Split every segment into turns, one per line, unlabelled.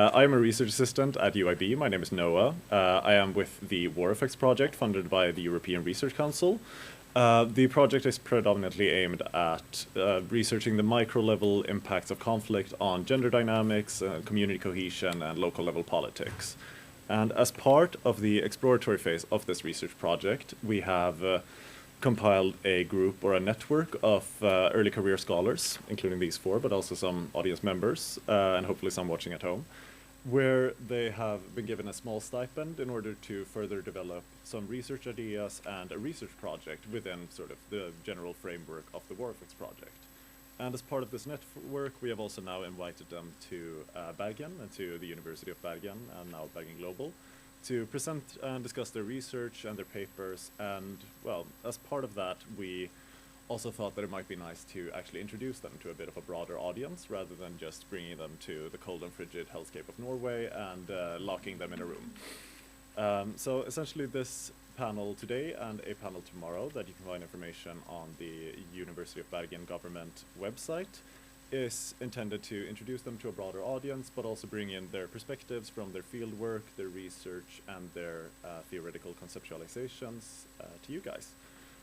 I am a research assistant at UIB. My name is Noah. I am with the WarEffects project funded by the European Research Council. The project is predominantly aimed at researching the micro-level impacts of conflict on gender dynamics, community cohesion, and local-level politics. And as part of the exploratory phase of this research project, we have compiled a group or a network of early career scholars, including these four, but also some audience members, and hopefully some watching at home, where they have been given a small stipend in order to further develop some research ideas and a research project within sort of the general framework of the WarEffects project. And as part of this network, we have also now invited them to Bergen and to the University of Bergen, and now Bergen Global, to present and discuss their research and their papers. And, well, as part of that, we also thought that it might be nice to actually introduce them to a bit of a broader audience, rather than just bringing them to the cold and frigid hellscape of Norway and locking them in a room. So essentially this panel today and a panel tomorrow that you can find information on the University of Bergen government website is intended to introduce them to a broader audience, but also bring in their perspectives from their fieldwork, their research, and their theoretical conceptualizations to you guys.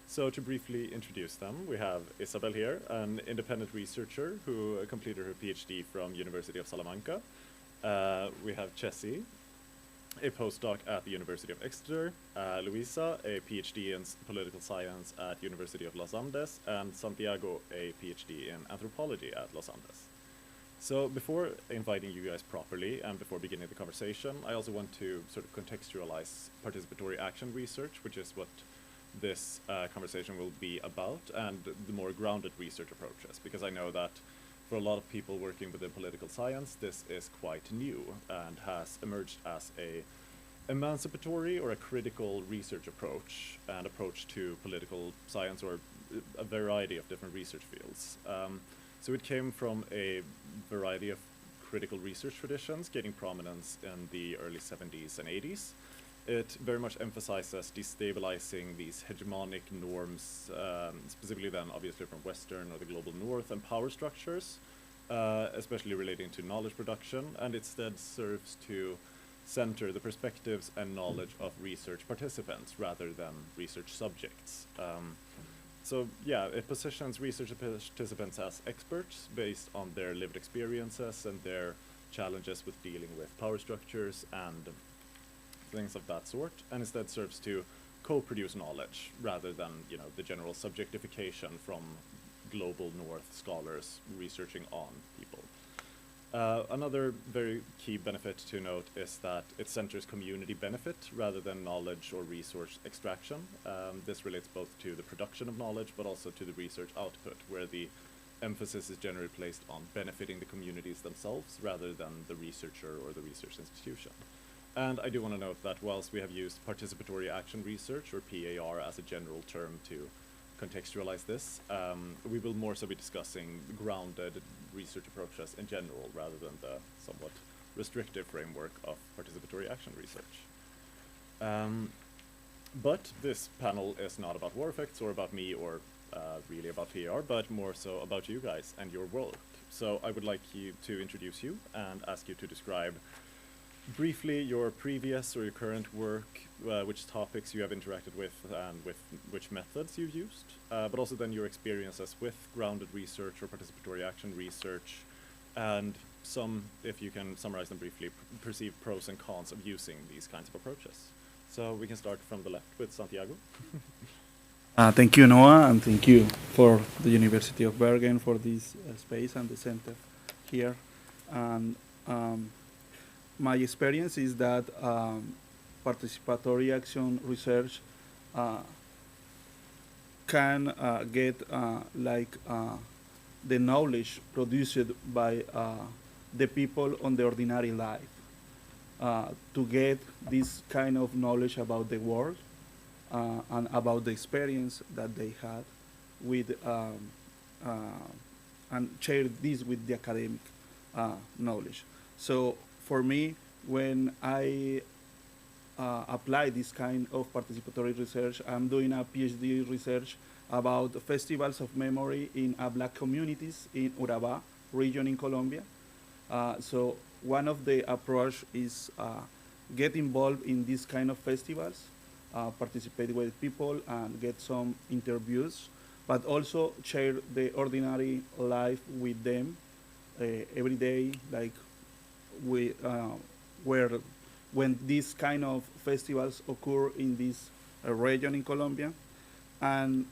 So to briefly introduce them, we have Isabel here, an independent researcher who completed her PhD from University of Salamanca. We have Chessie, a postdoc at the University of Exeter, Luisa, a PhD in political science at University of Los Andes, and Santiago, a PhD in anthropology at Los Andes. So before inviting you guys properly and before beginning the conversation, I also want to sort of contextualize participatory action research, which is what this conversation will be about, and the more grounded research approaches, because I know that for a lot of people working within political science, this is quite new and has emerged as a emancipatory or a critical research approach and approach to political science or a variety of different research fields. So it came from a variety of critical research traditions gaining prominence in the early 70s and 80s. It very much emphasizes destabilizing these hegemonic norms, specifically then obviously from Western or the global North, and power structures, especially relating to knowledge production, and instead serves to center the perspectives and knowledge of research participants rather than research subjects. So yeah, it positions research participants as experts based on their lived experiences and their challenges with dealing with power structures and things of that sort, and instead serves to co-produce knowledge rather than, you know, the general subjectification from global North scholars researching on people. Another very key benefit to note is that it centers community benefit rather than knowledge or resource extraction. This relates both to the production of knowledge but also to the research output, where the emphasis is generally placed on benefiting the communities themselves rather than the researcher or the research institution. And I do want to note that whilst we have used participatory action research, or PAR, as a general term to contextualize this, we will more so be discussing grounded research approaches in general rather than the somewhat restrictive framework of participatory action research. But this panel is not about WarEffects or about me or really about PAR, but more so about you guys and your work. So I would like you to introduce you and ask you to describe briefly your previous or your current work, which topics you have interacted with and with which methods you've used, but also then your experiences with grounded research or participatory action research, and some, if you can summarize them briefly, perceived pros and cons of using these kinds of approaches. So we can start from the left with Santiago.
Thank you, Noah, and thank you for the University of Bergen for this space and the center here. And my experience is that participatory action research can get the knowledge produced by the people on the ordinary life. To get this kind of knowledge about the world and about the experience that they had with and share this with the academic knowledge. So for me, when I apply this kind of participatory research, I'm doing a PhD research about festivals of memory in Black communities in Urabá region in Colombia. So one of the approach is get involved in these kind of festivals, participate with people and get some interviews, but also share the ordinary life with them every day, like we, where when these kind of festivals occur in this region in Colombia, and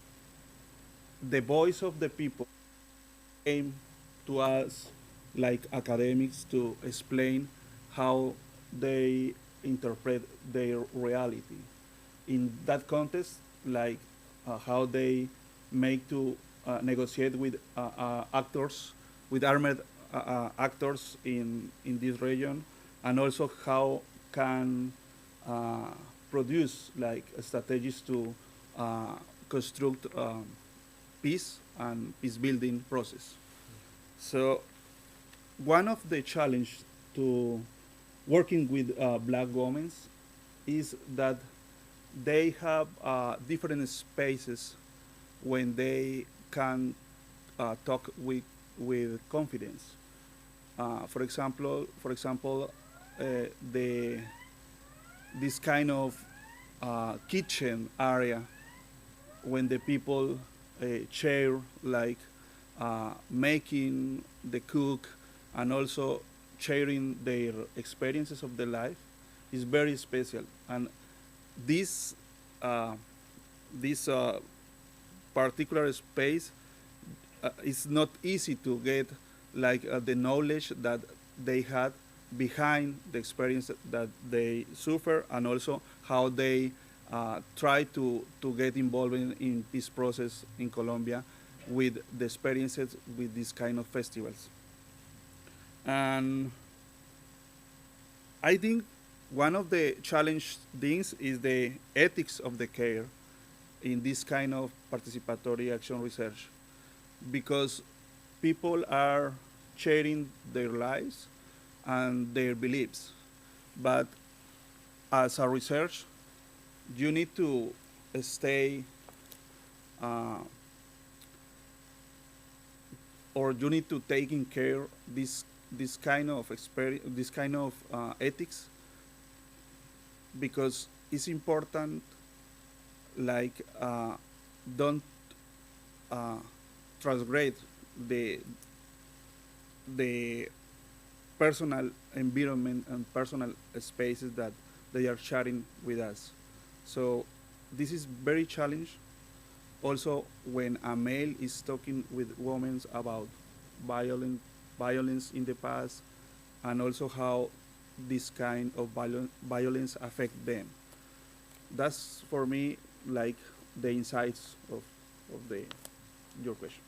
the voice of the people came to us like academics to explain how they interpret their reality. In that context, like how they make to negotiate with actors, with armed actors in this region, and also how can produce like strategies to construct peace and peace building process. So one of the challenge to working with black women is that they have different spaces when they can talk with confidence. For example, the this kind of kitchen area when the people share like making the cook and also sharing their experiences of the life is very special. And this this particular space is not easy to get like the knowledge that they had behind the experience that they suffer, and also how they try to get involved in this process in Colombia with the experiences with these kind of festivals. And I think one of the challenge things is the ethics of the care in this kind of participatory action research, because people are sharing their lives and their beliefs. But as a research, you need to stay uh, or you need to take in care this kind of experience, this kind of ethics, because it's important. Like don't transgress the personal environment and personal spaces that they are sharing with us. So this is very challenging. Also, when a male is talking with women about violence in the past, and also how this kind of violence affect them. That's for me like the insights of the your question.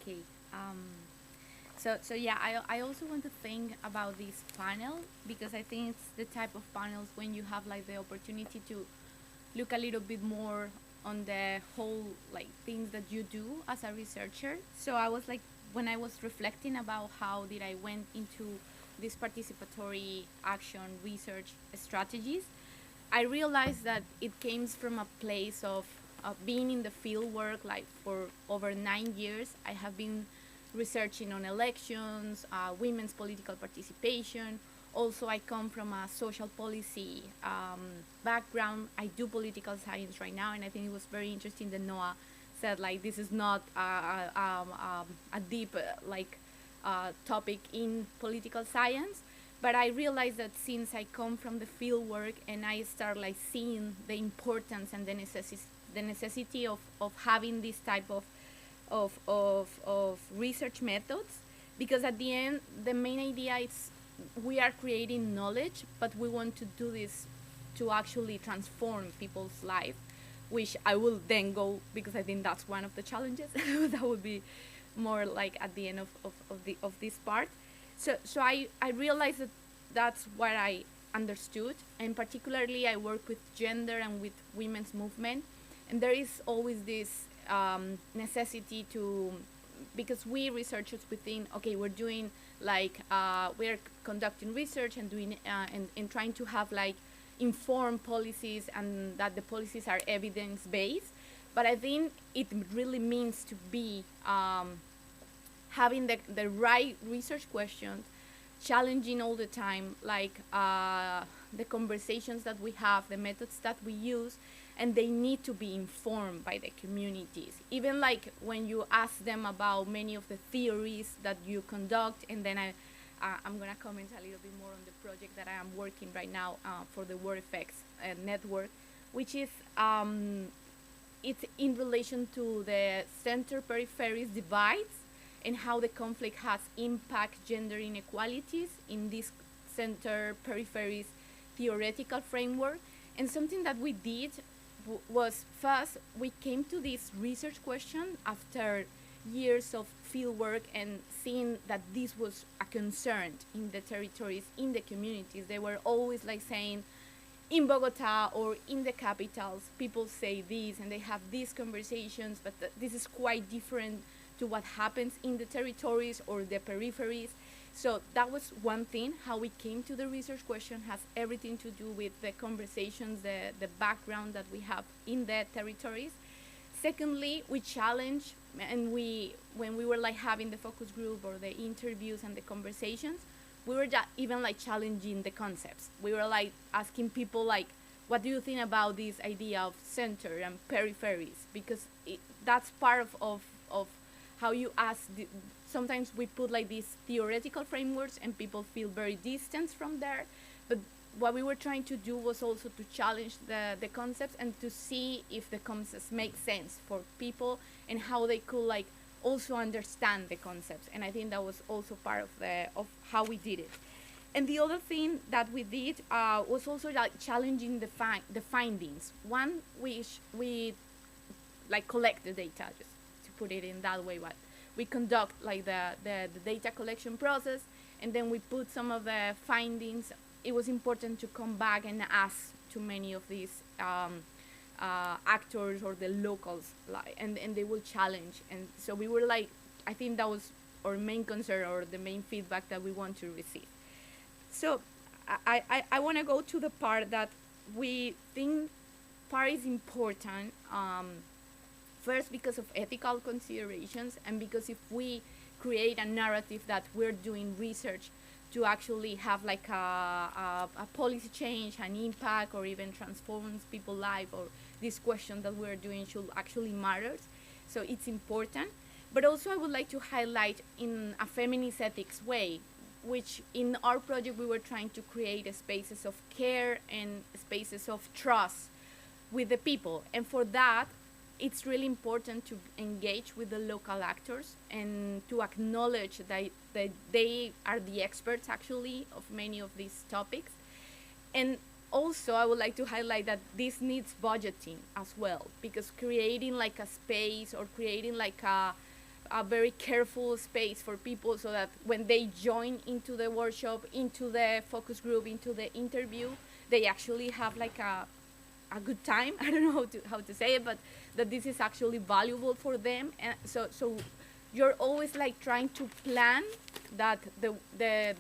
Okay. So yeah, I also want to think about this panel, because I think it's the type of panels when you have like the opportunity to look a little bit more on the whole like things that you do as a researcher. So I was like, when I was reflecting about how did I went into this participatory action research strategies, I realized that it came from a place of being in the field work. Like for over 9 years, I have been researching on elections, women's political participation. Also, I come from a social policy background. I do political science right now, and I think it was very interesting that Noah said like this is not a deep topic in political science. But I realized that since I come from the field work and I start like seeing the importance and the necessity of having this type of research methods, because at the end the main idea is we are creating knowledge, but we want to do this to actually transform people's life, which I will then go, because I think that's one of the challenges. That would be more like at the end of this part. So I realized that that's what I understood, and particularly I work with gender and with women's movement, and there is always this necessity to, because we researchers within, okay, we're doing like we're conducting research and doing and trying to have like informed policies, and that the policies are evidence based. But I think it really means to be having the right research questions, challenging all the time, like the conversations that we have, the methods that we use, and they need to be informed by the communities. Even like when you ask them about many of the theories that you conduct, and then I'm gonna comment a little bit more on the project that I am working right now for the WarEffects network, which is it's in relation to the center-peripheries divides and how the conflict has impact gender inequalities in this center-peripheries theoretical framework. And something that we did was, first, we came to this research question after years of fieldwork and seeing that this was a concern in the territories, in the communities. They were always like saying, in Bogota or in the capitals, people say this and they have these conversations, but this is quite different to what happens in the territories or the peripheries. So that was one thing. How we came to the research question has everything to do with the conversations, the background that we have in the territories. Secondly, we challenge, and when we were like having the focus group or the interviews and the conversations, we were even like challenging the concepts. We were like asking people like, what do you think about this idea of center and peripheries? Because that's part of how you ask. Sometimes we put like these theoretical frameworks and people feel very distant from there. But what we were trying to do was also to challenge the concepts and to see if the concepts make sense for people and how they could like also understand the concepts. And I think that was also part of how we did it. And the other thing that we did was also like challenging the findings. One, which we like collect the data, just to put it in that way, but we conduct like the data collection process, and then we put some of the findings. It was important to come back and ask to many of these actors or the locals, and they will challenge. And so we were like, I think that was our main concern or the main feedback that we want to receive. So I want to go to the part that we think part is important, first because of ethical considerations, and because if we create a narrative that we're doing research to actually have like a policy change, an impact, or even transforms people's life, or this question that we're doing should actually matters. So it's important. But also I would like to highlight in a feminist ethics way, which in our project we were trying to create spaces of care and spaces of trust with the people. And for that, it's really important to engage with the local actors and to acknowledge that they are the experts actually of many of these topics. And also I would like to highlight that this needs budgeting as well, because creating like a space or creating like a very careful space for people so that when they join into the workshop, into the focus group, into the interview, they actually have like a good time. I don't know how to say it, but that this is actually valuable for them. And so you're always like trying to plan that the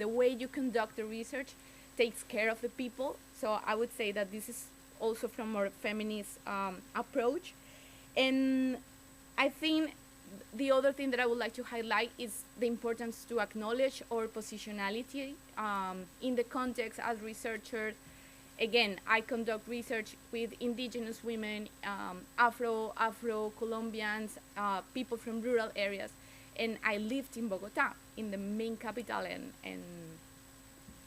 way you conduct the research takes care of the people. So I would say that this is also from our feminist approach. And I think the other thing that I would like to highlight is the importance to acknowledge our positionality in the context as researchers. Again, I conduct research with indigenous women, Afro-Colombians, people from rural areas, and I lived in Bogota, in the main capital, and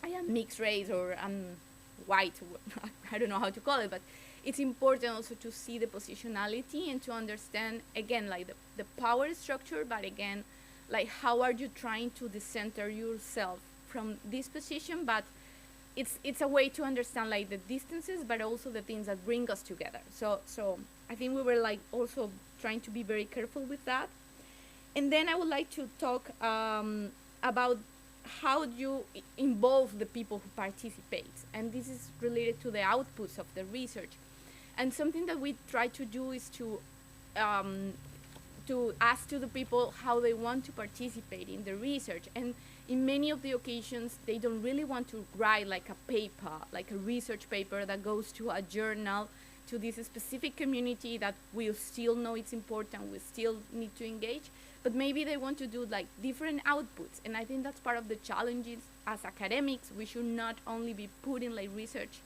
I am mixed race or I'm white, I don't know how to call it, but it's important also to see the positionality and to understand, again, like the power structure, but again, like how are you trying to decenter yourself from this position, but it's a way to understand like the distances, but also the things that bring us together. So I think we were like also trying to be very careful with that. And then I would like to talk about how you involve the people who participate. And this is related to the outputs of the research. And something that we try to do is to ask to the people how they want to participate in the research. And in many of the occasions, they don't really want to write like a paper, like a research paper that goes to a journal, to this specific community that we still know it's important, we still need to engage. but maybe they want to do like different outputs. And I think that's part of the challenges as academics. We should not only be putting like research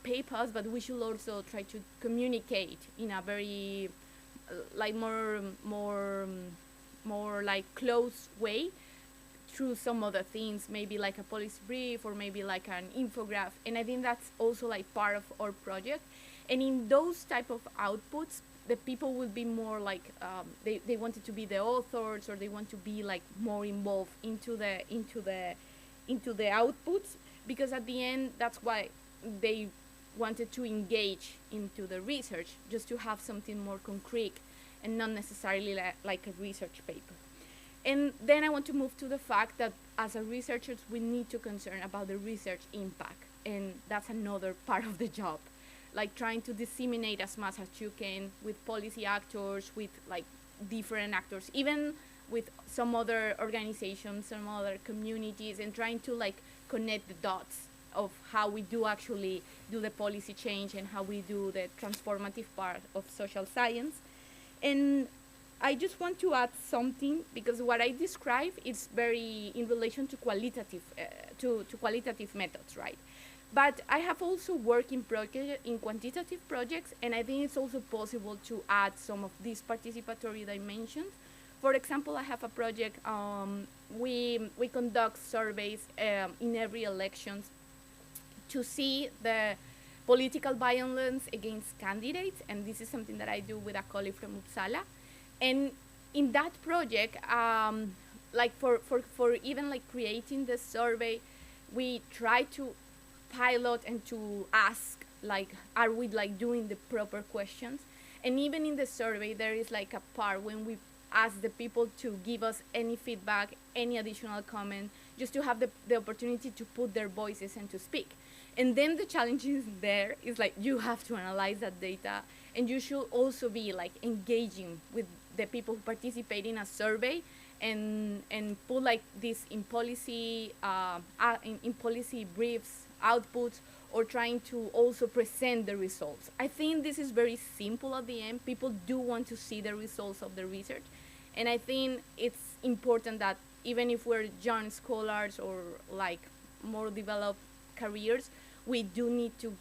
papers, but we should also try to communicate in a very like more like close way through some other things, maybe like a policy brief or maybe like an infograph. And I think that's also like part of our project. And in those type of outputs, the people will be more like they wanted to be the authors, or they want to be like more involved into the outputs, because at the end that's why they wanted to engage into the research, just to have something more concrete and not necessarily like a research paper. And then I want to move to the fact that as a researchers, we need to concern about the research impact. And that's another part of the job, like trying to disseminate as much as you can with policy actors, with like different actors, even with some other organizations, some other communities, and trying to like connect the dots of how we do actually do the policy change and how we do the transformative part of social science. And I just want to add something, because what I describe is very in relation to qualitative qualitative methods, right? But I have also worked in quantitative projects, and I think it's also possible to add some of these participatory dimensions. For example, I have a project, we conduct surveys in every elections to see the political violence against candidates, and this is something that I do with a colleague from Uppsala. And in that project, like for even like creating the survey, we try to pilot and to ask, like, are we like doing the proper questions? And even in the survey, there is like a part when we ask the people to give us any feedback, any additional comment, just to have the opportunity to put their voices and to speak. And then the challenge is there is like you have to analyze that data, and you should also be like engaging with the people who participate in a survey, and put like this in policy in policy briefs, outputs, or trying to also present the results. I think this is very simple at the end. People do want to see the results of the research, and I think it's important that even if we're young scholars or like more developed careers, we do need to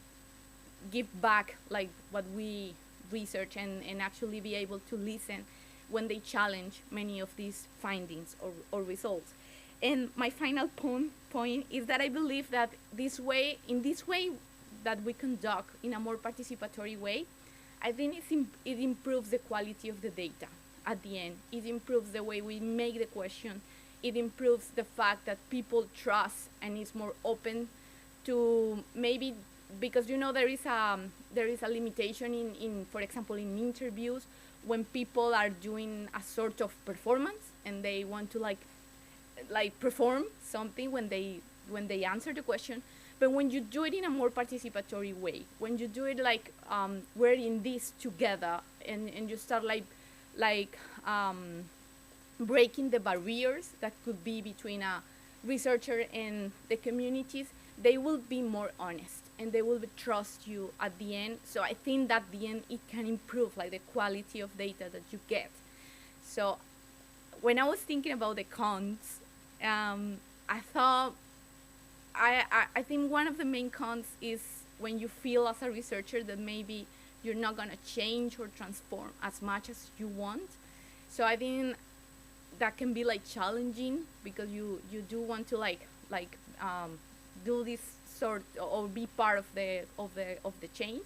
give back like what we research, and actually be able to listen when they challenge many of these findings or results. And my final point is that I believe that in this way that we conduct in a more participatory way, I think it improves the quality of the data at the end. It improves the way we make the question. It improves the fact that people trust and is more open to, maybe because there is a limitation in for example in interviews, when people are doing a sort of performance and they want to like perform something when they answer the question. But when you do it in a more participatory way, when you do it like we're in this together, and you start breaking the barriers that could be between a researcher and the communities, they will be more honest and they will trust you at the end. So I think that at the end it can improve like the quality of data that you get. So when I was thinking about the cons, I thought I think one of the main cons is when you feel as a researcher that maybe you're not gonna change or transform as much as you want. So I think that can be like challenging, because you do want to do this sort or be part of the change.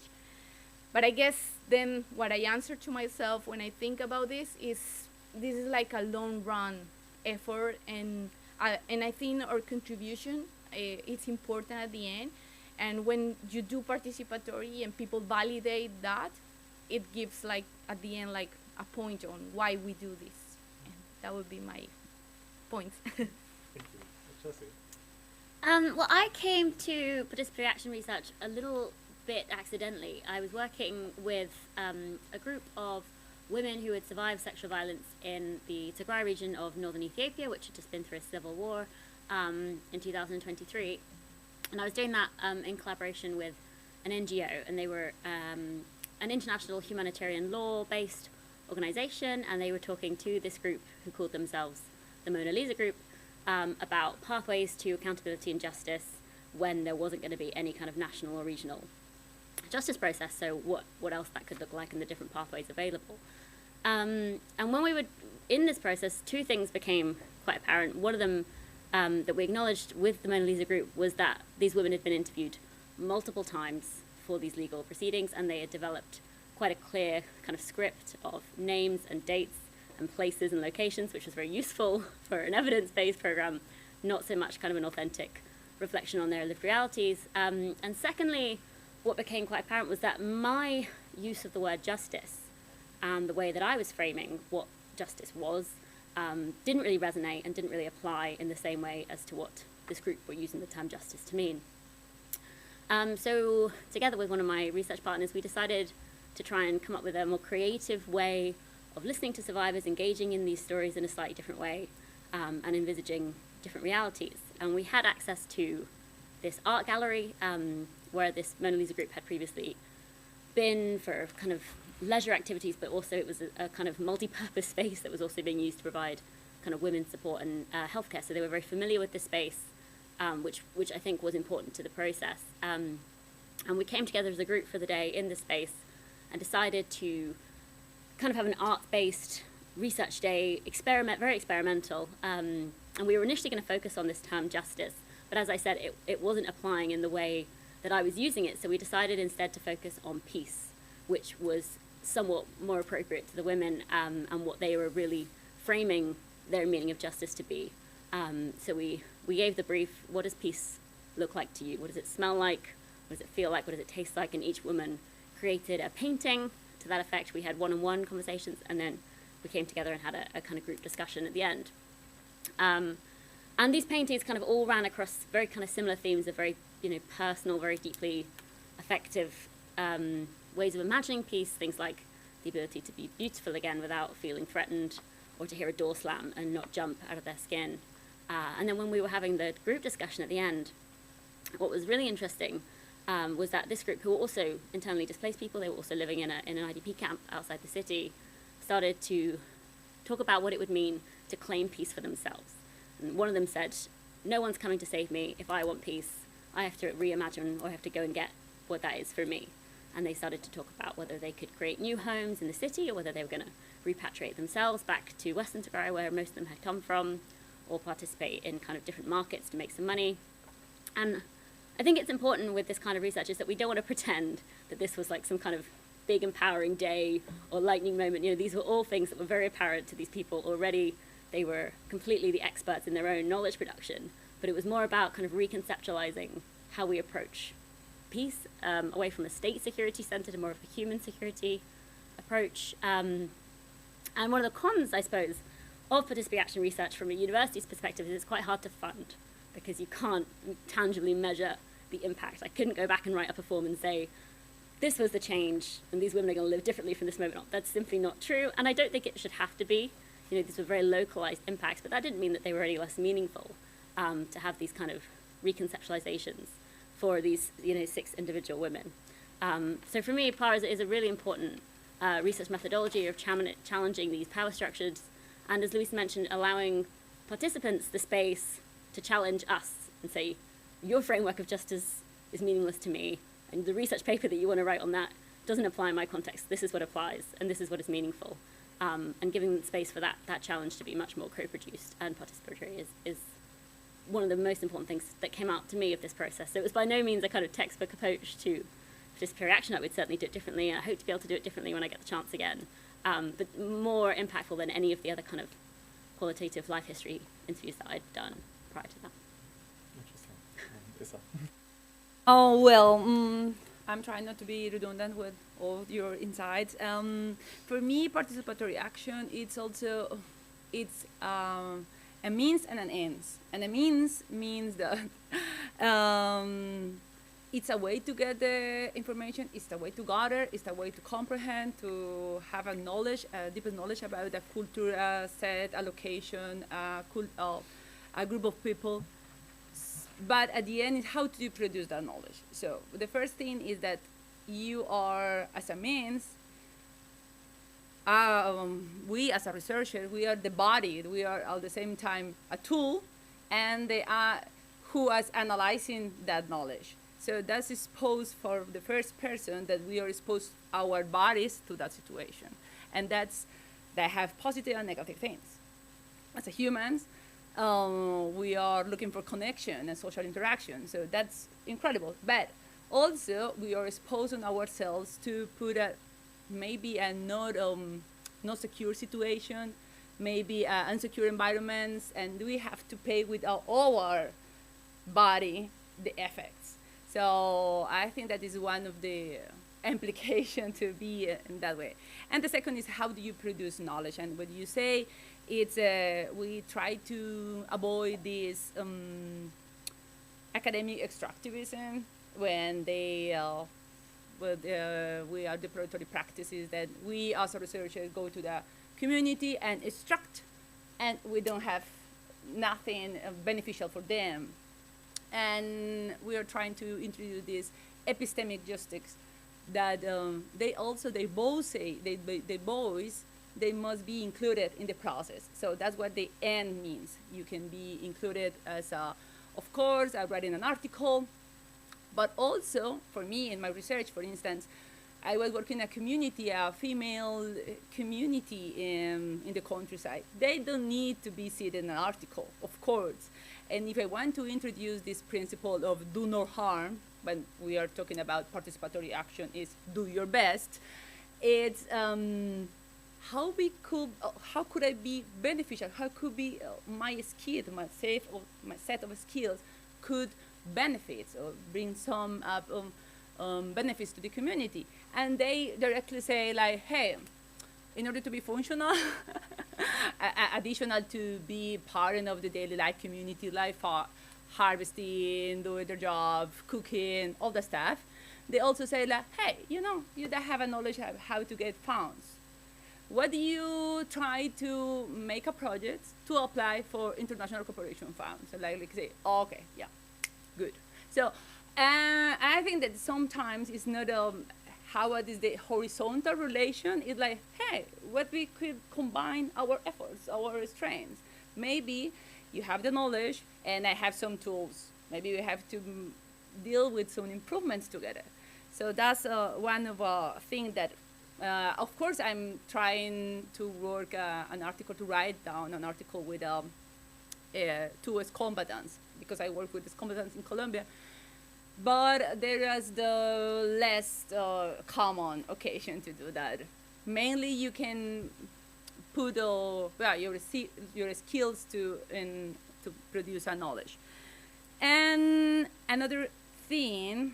But I guess then what I answer to myself when I think about this is like a long run effort, and I think our contribution it's important at the end. And when you do participatory and people validate that, it gives like at the end like a point on why we do this. And that would be my points.
Thank you. Chessie?
Well, I came to participatory action research a little bit accidentally. I was working with a group of women who had survived sexual violence in the Tigray region of northern Ethiopia, which had just been through a civil war in 2023. And I was doing that in collaboration with an NGO, and they were an international humanitarian law-based organization, and they were talking to this group who called themselves the Mona Lisa Group about pathways to accountability and justice when there wasn't going to be any kind of national or regional justice process, so what else that could look like and the different pathways available. And when we were in this process, two things became quite apparent. One of them that we acknowledged with the Mona Lisa Group was that these women had been interviewed multiple times for these legal proceedings, and they had developed quite a clear kind of script of names and dates and places and locations, which was very useful for an evidence-based program, not so much kind of an authentic reflection on their lived realities. And secondly, what became quite apparent was that my use of the word justice and the way that I was framing what justice was didn't really resonate and didn't really apply in the same way as to what this group were using the term justice to mean. So together with one of my research partners, we decided to try and come up with a more creative way of listening to survivors, engaging in these stories in a slightly different way, and envisaging different realities. And we had access to this art gallery where this Mona Lisa Group had previously been for kind of leisure activities, but also it was a kind of multi-purpose space that was also being used to provide kind of women's support and healthcare. So they were very familiar with this space, which I think was important to the process. And we came together as a group for the day in this space and decided to kind of have an art-based research day, very experimental. And we were initially going to focus on this term justice, but as I said, it wasn't applying in the way that I was using it. So we decided instead to focus on peace, which was somewhat more appropriate to the women and what they were really framing their meaning of justice to be. So we gave the brief, what does peace look like to you? What does it smell like? What does it feel like? What does it taste like? And each woman created a painting to that effect. We had one-on-one conversations, and then we came together and had a kind of group discussion at the end. And these paintings kind of all ran across very kind of similar themes of very, personal, very deeply affective ways of imagining peace, things like the ability to be beautiful again without feeling threatened, or to hear a door slam and not jump out of their skin. And then when we were having the group discussion at the end, what was really interesting was that this group, who were also internally displaced people, they were also living in an IDP camp outside the city, started to talk about what it would mean to claim peace for themselves. And one of them said, no one's coming to save me. If I want peace, I have to reimagine, or I have to go and get what that is for me. And they started to talk about whether they could create new homes in the city, or whether they were going to repatriate themselves back to Western Tigray, where most of them had come from, or participate in kind of different markets to make some money. And I think it's important with this kind of research is that we don't want to pretend that this was like some kind of big empowering day or lightning moment. These were all things that were very apparent to these people already. They were completely the experts in their own knowledge production, but it was more about kind of reconceptualizing how we approach peace, away from a state security center to more of a human security approach. And one of the cons, I suppose, of participatory action research from a university's perspective is it's quite hard to fund, because you can't tangibly measure the impact. I couldn't go back and write up a form and say, this was the change, and these women are going to live differently from this moment on. That's simply not true, and I don't think it should have to be. These were very localized impacts, but that didn't mean that they were any less meaningful to have these kind of reconceptualizations for these, 6 individual women. So for me, PAR is a really important research methodology of challenging these power structures, and as Luisa mentioned, allowing participants the space to challenge us and say, your framework of justice is meaningless to me, and the research paper that you want to write on that doesn't apply in my context. This is what applies, and this is what is meaningful. And giving space for that challenge to be much more co-produced and participatory is one of the most important things that came out to me of this process. So it was by no means a kind of textbook approach to participatory action. I would certainly do it differently, and I hope to be able to do it differently when I get the chance again. But more impactful than any of the other kind of qualitative life history interviews that I'd done prior to that.
Interesting. Isa?
Oh, well, I'm trying not to be redundant with all your insights. For me, participatory action, it's a means and an ends. And a means means that it's a way to get the information, it's a way to gather, it's a way to comprehend, to have a knowledge, a deeper knowledge about a culture, set, a location, a group of people. But at the end, it's how do you produce that knowledge? So the first thing is that you are, as a means, we as a researcher, we are the body, we are at the same time a tool, and they are who is analyzing that knowledge. So that's exposed for the first person that we are exposed our bodies to that situation. And they have positive and negative things. As a humans, we are looking for connection and social interaction. So that's incredible. But also, we are exposing ourselves to put maybe a not secure situation, maybe insecure environments, and we have to pay with our body the effects. So I think that is one of the implications to be in that way. And the second is, how do you produce knowledge? And what you say, it's we try to avoid this academic extractivism when they we are depredatory practices that we as a researcher go to the community and extract, and we don't have nothing beneficial for them. And we are trying to introduce this epistemic justice that they both say, they must be included in the process. So that's what the end means. You can be included as of course, I'm writing an article, but also for me in my research, for instance, I was working in a community, a female community in the countryside. They don't need to be seen in an article, of course. And if I want to introduce this principle of do no harm, when we are talking about participatory action, is do your best, it's how could I be beneficial? How could be my skill, my set of skills could benefit or bring some benefits to the community? And they directly say like, hey, in order to be functional, additional to be part of the daily life, community life, harvesting, doing their job, cooking, all the stuff, they also say like, hey, you don't have a knowledge of how to get funds. What do you try to make a project to apply for international cooperation funds? So like say, okay, yeah, good. So I think that sometimes it's not how it is the horizontal relation. It's like, hey, what we could combine our efforts, our strengths. Maybe you have the knowledge and I have some tools. Maybe we have to deal with some improvements together. So that's one of things that, of course, I'm trying to work an article, to write down an article with two combatants, because I work with combatants in Colombia. But there is the less common occasion to do that. Mainly, you can put your skills to produce a knowledge. And another thing,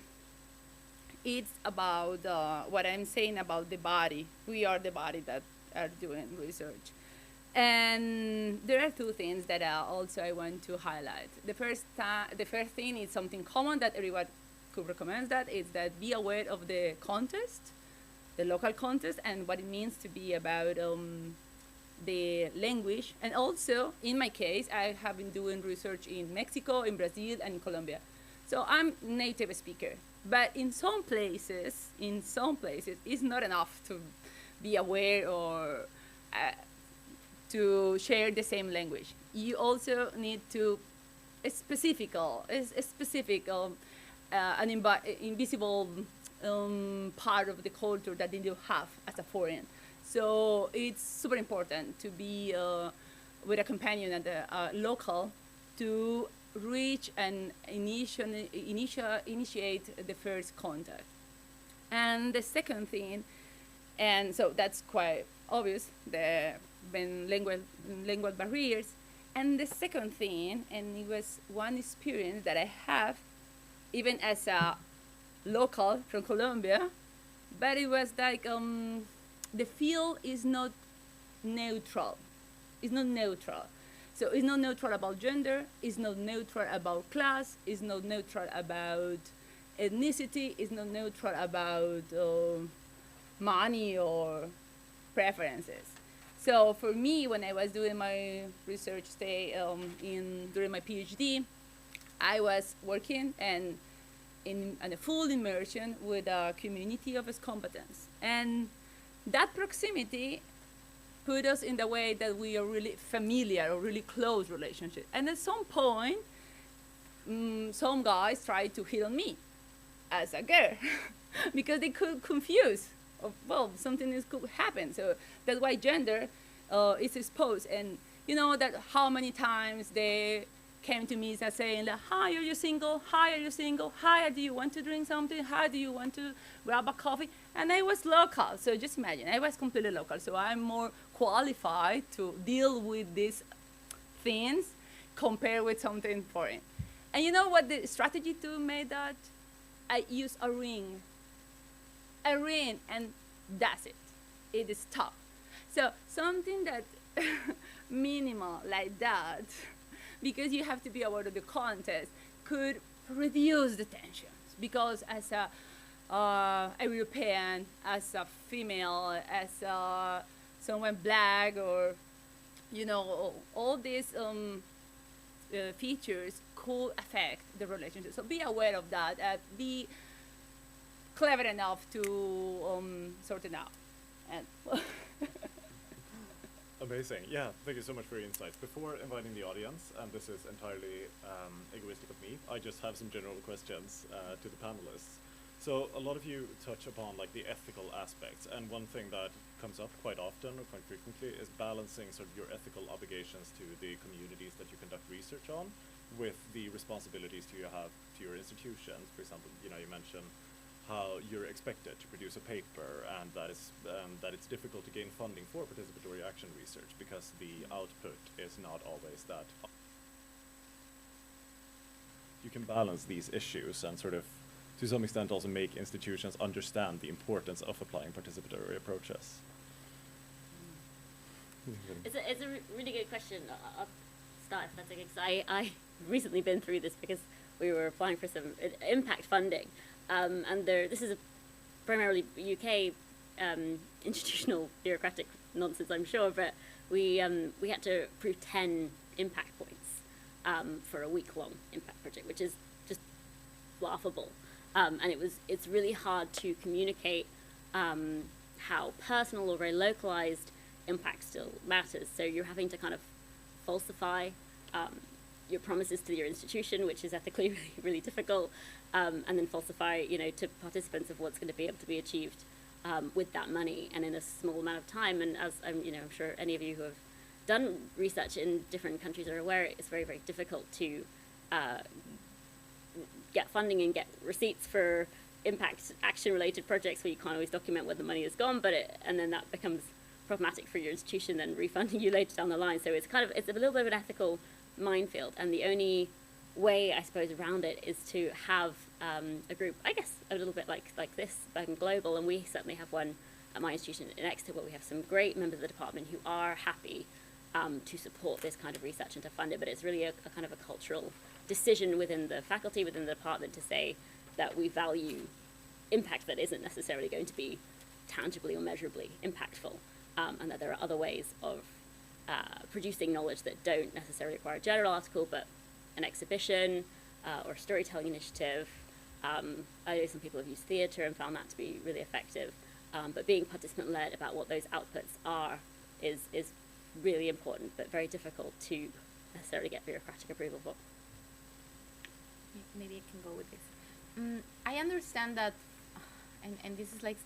it's about what I'm saying about the body. We are the body that are doing research. And there are two things that also I want to highlight. The first thing is something common that everyone could recommend, that is that be aware of the context, the local context, and what it means to be about the language. And also, in my case, I have been doing research in Mexico, in Brazil, and in Colombia. So I'm native speaker. But in some places, it's not enough to be aware or to share the same language. You also need to an invisible part of the culture that they do have as a foreign. So it's super important to be with a companion and a local to reach and initiate the first contact. And the second thing, and so that's quite obvious, the lingual barriers. And the second thing, and it was one experience that I have, even as a local from Colombia, but it was like the field is not neutral. It's not neutral. So it's not neutral about gender, it's not neutral about class, it's not neutral about ethnicity, it's not neutral about money or preferences. So for me, when I was doing my research stay during my PhD, I was working and in a full immersion with a community of combatants. And that proximity put us in the way that we are really familiar or really close relationship. And at some point, some guys tried to hit on me as a girl because they could confuse, well, something could happen. So that's why gender is exposed. And you know that how many times they came to me saying, like, hi, are you single? Hi, are you single? Hi, do you want to drink something? Hi, do you want to grab a coffee? And I was local, so just imagine, I was completely local. So I'm more qualified to deal with these things compared with something foreign. And you know what the strategy to make that? I use a ring, and that's it. It is tough. So something that minimal like that, because you have to be aware of the context, could reduce the tensions. Because as a European, as a female, as someone black, or you know, all these features could affect the relationship. So be aware of that. Be clever enough to sort it out. And
Amazing. Yeah, thank you so much for your insights. Before inviting the audience, and this is entirely egoistic of me, I just have some general questions to the panelists. So a lot of you touch upon like the ethical aspects, and one thing that comes up quite often or quite frequently is balancing sort of your ethical obligations to the communities that you conduct research on with the responsibilities you have to your institutions. For example, you know, you mentioned how you're expected to produce a paper, and that it's difficult to gain funding for participatory action research because the output is not always that. You can balance these issues and sort of, to some extent, also make institutions understand the importance of applying participatory approaches.
It's a really good question. I'll start if that's okay, because I recently been through this because we were applying for some impact funding. And this is a primarily UK institutional bureaucratic nonsense, I'm sure, but we had to prove 10 impact points for a week-long impact project, which is just laughable. And it's really hard to communicate how personal or very localized impact still matters. So you're having to kind of falsify your promises to your institution, which is ethically really, really difficult, and then falsify, you know, to participants of what's going to be able to be achieved with that money and in a small amount of time. And as I'm sure any of you who have done research in different countries are aware, it's very, very difficult to get funding and get receipts for impact action related projects where you can't always document where the money has gone, and then that becomes problematic for your institution and refunding you later down the line. So it's a little bit of an ethical minefield, and the only way, I suppose, around it is to have a group, I guess, a little bit like this, global, and we certainly have one at my institution in Exeter where we have some great members of the department who are happy to support this kind of research and to fund it, but it's really a kind of a cultural decision within the faculty, within the department, to say that we value impact that isn't necessarily going to be tangibly or measurably impactful, and that there are other ways of producing knowledge that don't necessarily require a journal article, but an exhibition or a storytelling initiative. I know some people have used theatre and found that to be really effective, but being participant-led about what those outputs are is really important, but very difficult to necessarily get bureaucratic approval for.
Maybe I can go with this. I understand that, and this is like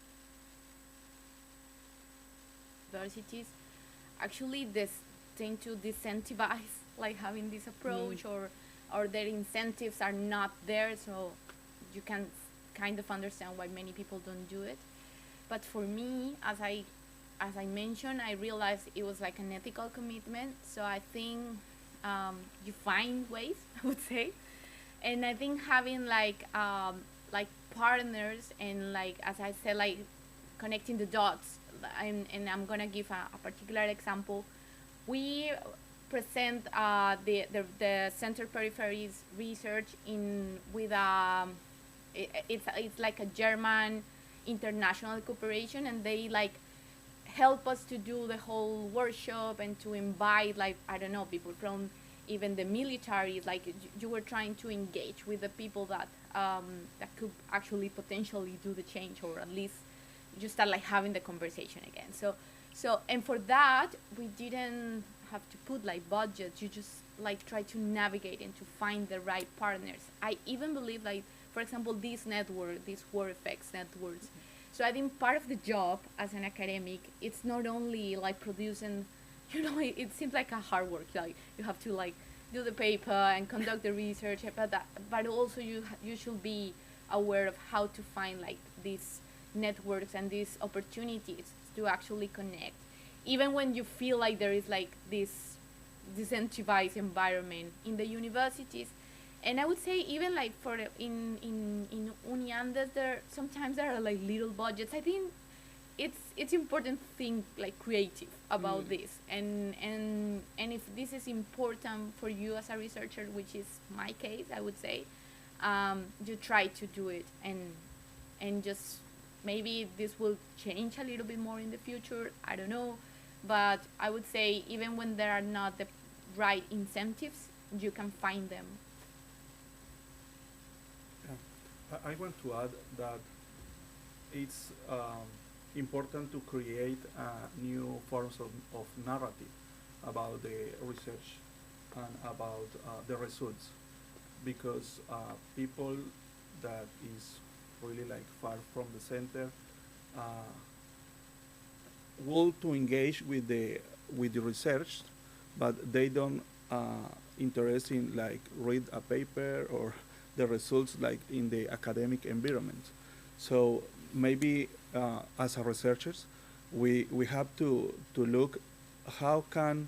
universities actually this tend to disincentivize like having this approach, or their incentives are not there, so you can kind of understand why many people don't do it. But for me, as I mentioned, I realized it was like an ethical commitment, so I think you find ways, I would say. And I think having like partners and, like, as I said, like connecting the dots, and I'm gonna give a particular example. We present the Center Peripheries research with it's like a German international cooperation, and they like help us to do the whole workshop and to invite, like, I don't know, people from even the military. Like you were trying to engage with the people that could actually potentially do the change, or at least just start like having the conversation again. So So, and for that, we didn't have to put like budgets. You just like try to navigate and to find the right partners. I even believe like, for example, this network, these WarEffects networks. So I think part of the job as an academic, it's not only like producing, it seems like a hard work. Like you have to like do the paper and conduct the research, but also you should be aware of how to find like these networks and these opportunities to actually connect, even when you feel like there is like this disincentivized environment in the universities. And I would say even like for in Uniandes, sometimes there are like little budgets. I think it's important to think like creative about this, and if this is important for you as a researcher, which is my case, I would say, you try to do it, and just maybe this will change a little bit more in the future. I don't know, but I would say even when there are not the right incentives, you can find them.
I want to add that it's important to create new forms of narrative about the research and about the results, because people that is really like far from the center want to engage with the research, but they don't interest in like read a paper or the results like in the academic environment. So maybe as a researchers, we have to look how can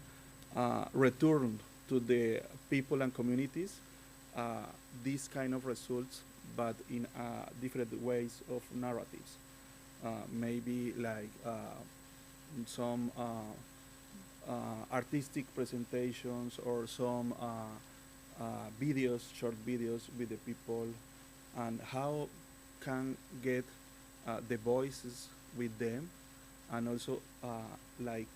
return to the people and communities these kind of results, but in different ways of narratives. Maybe like some artistic presentations or some videos, short videos with the people, and how can get the voices with them, and also like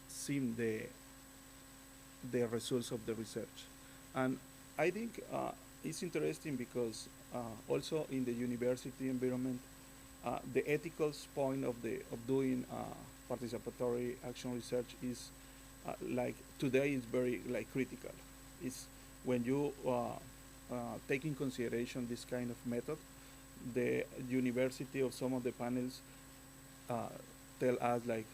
seeing the results of the research. And I think it's interesting because also in the university environment, the ethical point of doing participatory action research is like today is very like critical. It's when you take in consideration this kind of method, the university of some of the panels tell us like,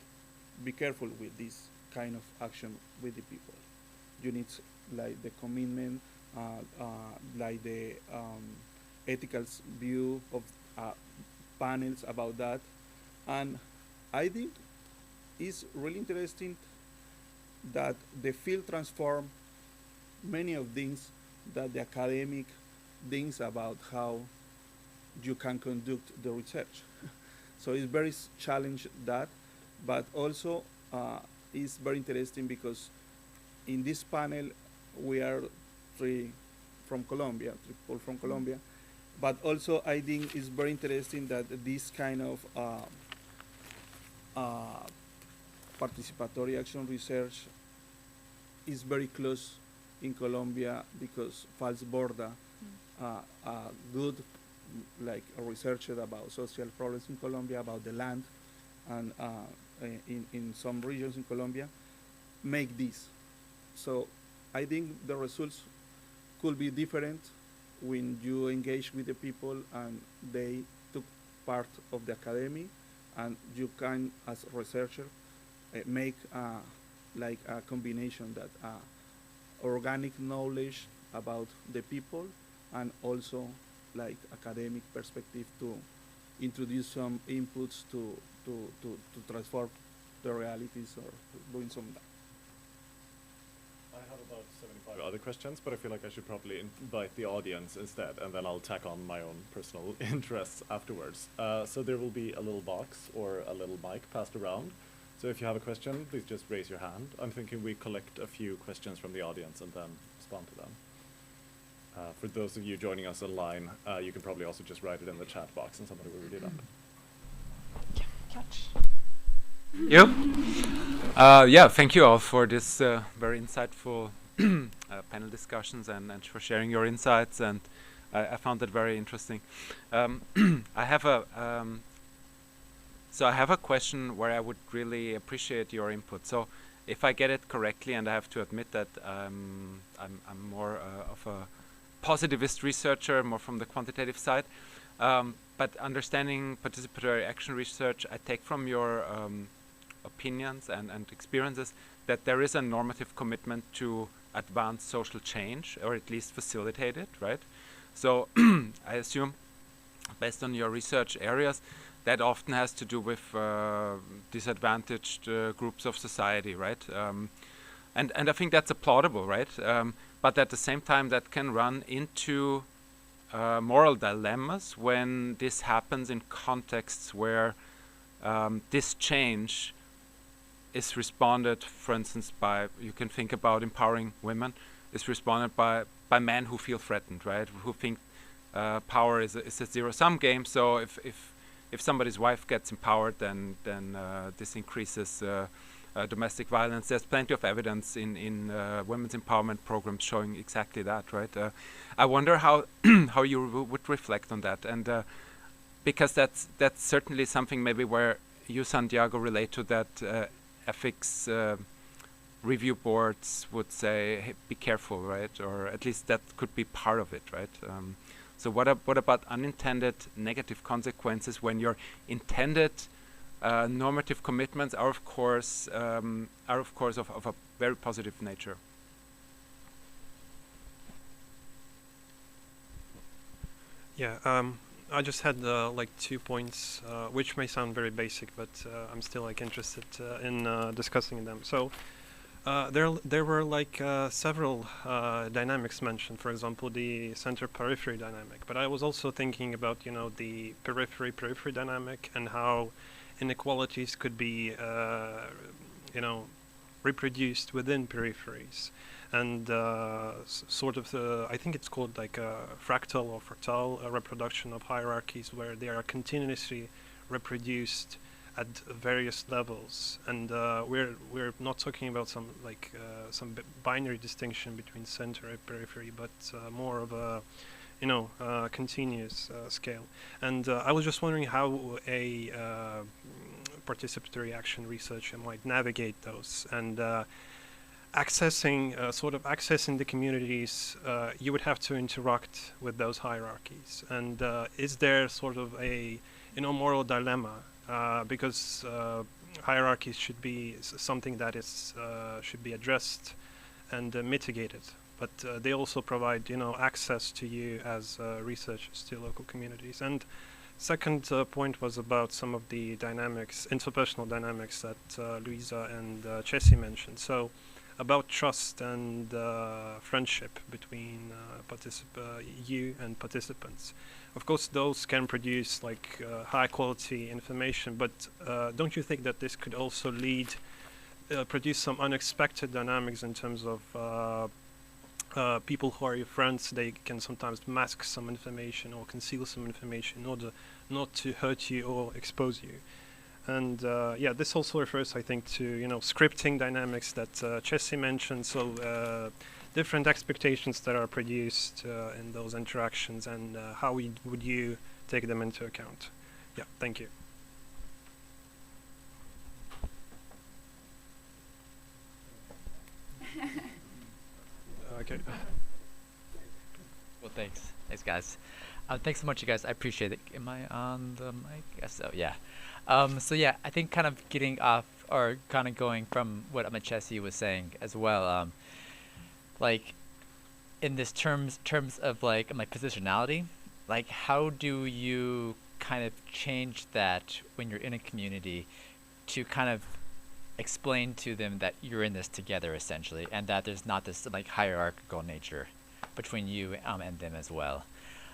be careful with this kind of action with the people. You need like the commitment, like the ethical view of panels about that. And I think it's really interesting that the field transform many of things that the academic thinks about how you can conduct the research. So it's very challenge that, but also it's very interesting because in this panel we are three from Colombia, three people from Colombia, but also I think it's very interesting that this kind of participatory action research is very close in Colombia because Fals Borda, a good like a researcher about social problems in Colombia, about the land, and in some regions in Colombia, make this. So I think the results could be different when you engage with the people and they took part of the academy, and you can, as a researcher, make like a combination that organic knowledge about the people and also like academic perspective to introduce some inputs to transform the realities or doing some.
I have about 75 other questions, but I feel like I should probably invite the audience instead, and then I'll tack on my own personal interests afterwards. So there will be a little box or a little mic passed around. So if you have a question, please just raise your hand. I'm thinking we collect a few questions from the audience and then respond to them. For those of you joining us online, you can probably also just write it in the chat box and somebody will read it up.
Yeah, thank you all for this very insightful panel discussions and for sharing your insights, and I found that very interesting. I have So I have a question where I would really appreciate your input. So if I get it correctly, and I have to admit that I'm more of a positivist researcher, more from the quantitative side, but understanding participatory action research, I take from your opinions and experiences that there is a normative commitment to advance social change, or at least facilitate it, right? So I assume, based on your research areas, that often has to do with disadvantaged groups of society, right? And I think that's applaudable, right? But at the same time, that can run into moral dilemmas when this happens in contexts where this change is responded, for instance, by, you can think about empowering women, is responded by men who feel threatened, right? Who think power is a zero-sum game. So if somebody's wife gets empowered, then this increases domestic violence. There's plenty of evidence in women's empowerment programs showing exactly that, right? I wonder how how you would reflect on that, and because that's certainly something maybe where you, Santiago, relate to that ethics review boards would say, hey, be careful, right? Or at least that could be part of it, right? So what about unintended negative consequences when your intended normative commitments are of course of a very positive nature?
Yeah, I just had like 2 points, which may sound very basic, but I'm still like interested in discussing them. So there were like several dynamics mentioned. For example, the center-periphery dynamic. But I was also thinking about, you know, the periphery dynamic and how inequalities could be, you know, reproduced within peripheries. And sort of, I think it's called like a fractal or fractal reproduction of hierarchies, where they are continuously reproduced at various levels. And we're not talking about some like some binary distinction between center and periphery, but more of a, you know, continuous scale. And I was just wondering how a participatory action researcher might navigate those, and accessing the communities, you would have to interact with those hierarchies. And is there sort of a, you know, moral dilemma? Because hierarchies should be something that is should be addressed and mitigated, but they also provide, you know, access to you as researchers to local communities. And second point was about some of the dynamics, interpersonal dynamics that Luisa and Chessie mentioned. So about trust and friendship between you and participants. Of course, those can produce like high quality information, but don't you think that this could also produce some unexpected dynamics in terms of people who are your friends? They can sometimes mask some information or conceal some information in order not to hurt you or expose you. And yeah, this also refers, I think, to, you know, scripting dynamics that Chessie mentioned. So different expectations that are produced in those interactions, and how would you take them into account? Yeah, thank you. Okay.
Well, thanks. Thanks, guys. Thanks so much, you guys. I appreciate it. Am I on the mic? Yes, so yeah. So yeah, I think kind of getting off, or kind of going from what Chessie was saying as well, like in this terms of like my positionality, like how do you kind of change that when you're in a community to kind of explain to them that you're in this together essentially, and that there's not this like hierarchical nature between you and them as well.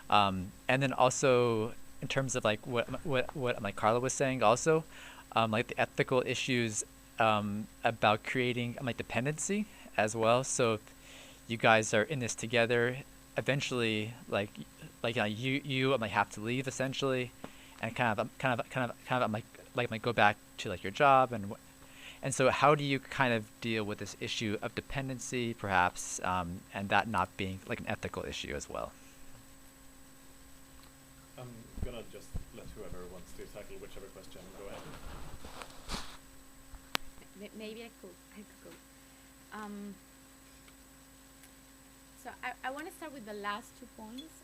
And then also in terms of like what like Carla was saying also, like the ethical issues about creating like dependency as well. So you guys are in this together. Eventually, like you might have to leave essentially, and kind of like go back to like your job, and so how do you kind of deal with this issue of dependency, perhaps, and that not being like an ethical issue as well?
I'm gonna just let whoever wants to tackle whichever question go ahead.
Maybe I could go. So I want to start with the last 2 points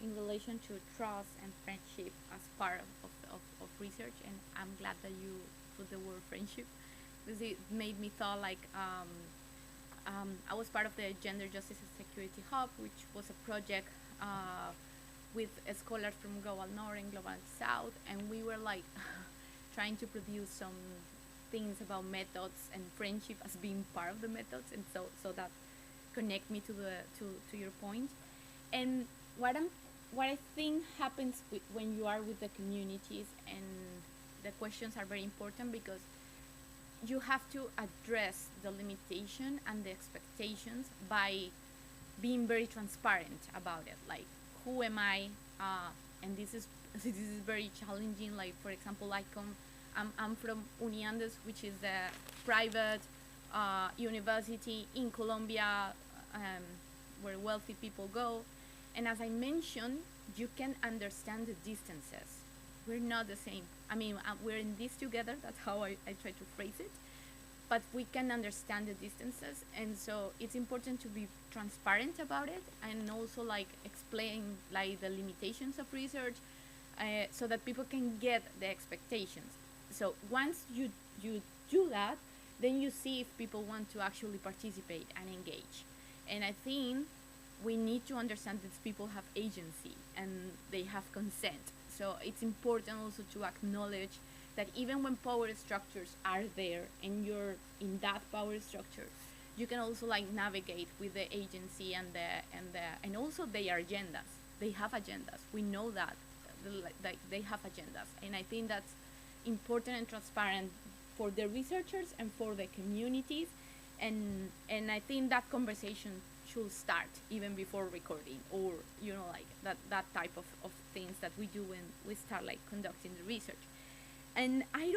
in relation to trust and friendship as part of research, and I'm glad that you put the word friendship, because it made me thought like I was part of the Gender Justice and Security Hub, which was a project with scholars from Global North and Global South, and we were like trying to produce some things about methods and friendship as being part of the methods, and so that connect me to your point. And what I think happens when you are with the communities, and the questions are very important because you have to address the limitation and the expectations by being very transparent about it. Like, who am I? And this is very challenging. Like, for example, I'm from Uniandes, which is a private university in Colombia, where wealthy people go. And as I mentioned, you can understand the distances. We're not the same. I mean, we're in this together. That's how I try to phrase it. But we can understand the distances. And so it's important to be transparent about it, and also like explain like the limitations of research, so that people can get the expectations. So once you do that, then you see if people want to actually participate and engage. And I think we need to understand that people have agency and they have consent. So it's important also to acknowledge that even when power structures are there and you're in that power structure, you can also like navigate with the agency and also their agendas. They have agendas. We know that they have agendas, and I think that's important and transparent for the researchers and for the communities, and I think that conversation should start even before recording, or like that type of things that we do when we start like conducting the research. And I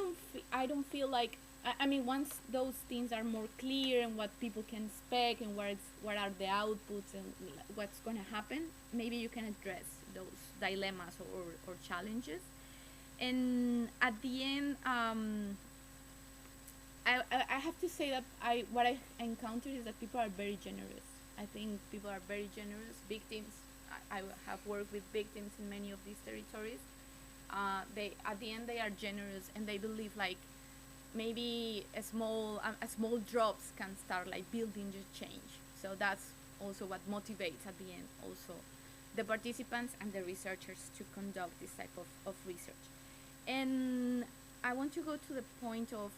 don't feel like, I mean, once those things are more clear and what people can expect and what are the outputs and what's going to happen, maybe you can address those dilemmas or challenges. And at the end, I have to say that what I encountered is that people are very generous. I think people are very generous. Victims, I have worked with victims in many of these territories. At the end they are generous, and they believe like maybe a small drops can start like building the change. So that's also what motivates at the end also the participants and the researchers to conduct this type of research. And I want to go to the point of